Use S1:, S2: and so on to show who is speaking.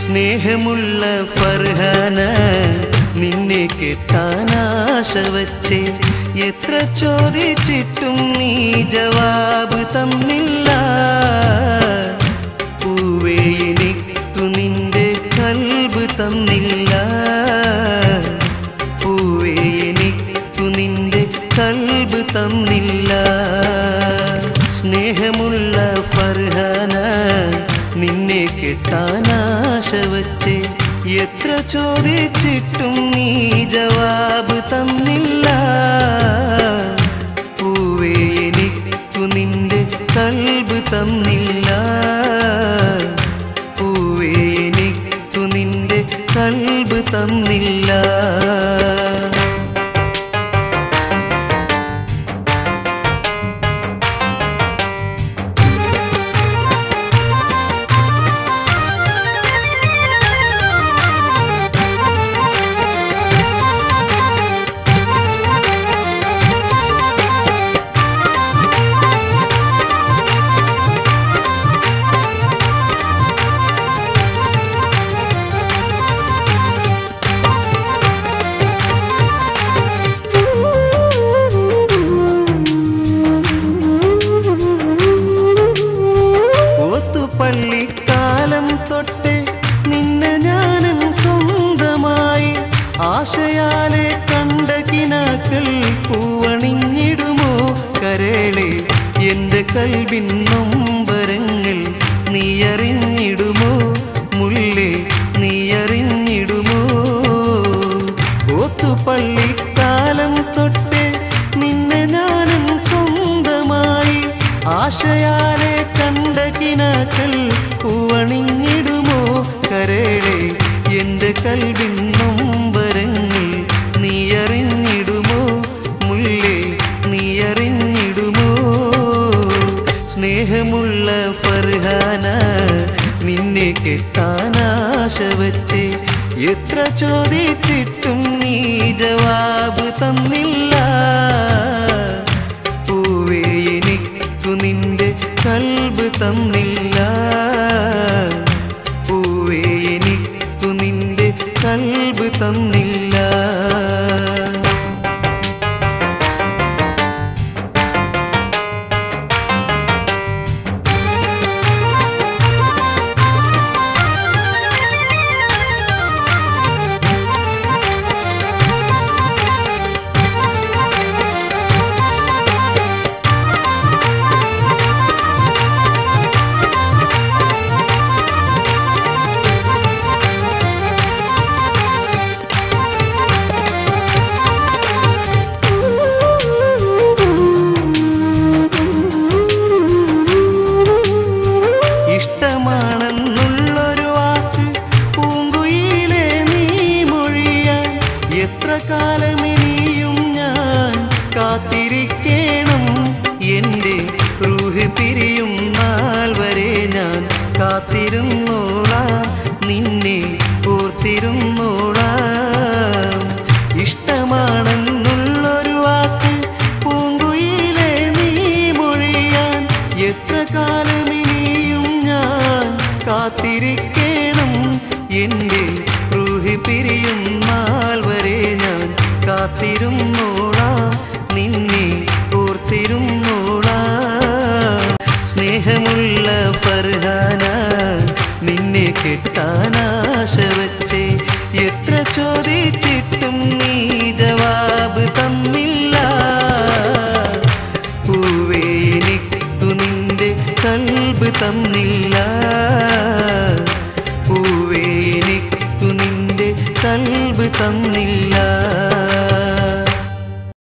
S1: സ്നേഹമുള്ള ഫർഹാന നിന്നെ കിട്ടാനാശ വച്ചേ എത്ര ചോദിച്ചിട്ടും നീ ജവാബ് തന്നില്ല പൂവേ എനിക്കു നിന്റെ കൽബ് തന്നില്ല പൂവേ എനിക്കു നിന്റെ കൽബ് തന്നില്ല സ്നേഹമുള്ള ഫർഹാന നിന്നെ കിട്ടാനാശ വച്ചേ എത്ര ചോദിച്ചിട്ടും നീ ജവാബ് തന്നില്ല പൂവേ എനിക്കു നിന്റെ കൽബ് തന്നില്ല പൂവേ എനിക്കു നിന്റെ കൽബ് തന്നില്ല പള്ളിക്കാലം തൊട്ടേ നിന്നെ ഞാനും സ്വന്തമായി ആശയാലെ കണ്ട കിനാക്കൾ പൂവണിഞ്ഞിടുമോ കരളെ എൻ്റെ കൽവിൻ നൊമ്പരങ്ങൾ നീ അറിഞ്ഞിടുമോ മുല്ലേ നീ അറിഞ്ഞിടുമോ ഓത്തുപള്ളിക്കാലം തൊട്ടേ നിന്നെ ഞാനും സ്വന്തമായി ആശയാലെ കണ്ട കിനാക്കൾ പൂവണിഞ്ഞിടുമോ കരളെ എൻ്റെ കൽവിൻ നൊമ്പരങ്ങൾ നീ അറിഞ്ഞിടുമോ മുല്ലേ നീ അറിഞ്ഞിടുമോ സ്നേഹമുള്ള ഫർഹാന നിന്നെ കിട്ടാനാശ വച്ചേ എത്ര ചോദിച്ചിട്ടും നീ ജവാബ് തന്നില്ല പൂവേ എനിക്കു നിന്റെ കൽബ് തന്നില്ല പൂവേ എനിക്കു നിന്റെ കൽബ് തന്നില്ല ഇഷ്ടമാണെന്നുള്ളൊരു വാക്ക് പൂങ്കുയിലെ നീ മൊഴിയാൻ എത്ര കാലമിനിയും ഞാൻ കാത്തിരിക്കണം എൻ്റെ റൂഹ് പിരിയും നാൾ വരെ ഞാൻ കാത്തിരുന്നോളാം നിന്നെ ഓർത്തിരുന്നോളാം ഇഷ്ടമാണെന്നുള്ളൊരു വാക്ക് പൂങ്കുയിലെ നീ മൊഴിയാൻ എത്ര കാലമിനിയും ഞാൻ കാത്തിരിക്കണം എൻ്റെ റൂഹ് പിരിയും നാൾ വരെ ഞാൻ കാത്തിരുന്നോളാം നിന്നെ ഓർത്തിരുന്നോളാം സ്നേഹമുള്ള ഫർഹാന നിന്നെ കിട്ടാനാശ വച്ചേ എത്ര ചോദിച്ചിട്ടും നീ ജവാബ് തന്നില്ല പൂവേ എനിക്കു നിന്റെ കൽബ് തന്നില്ല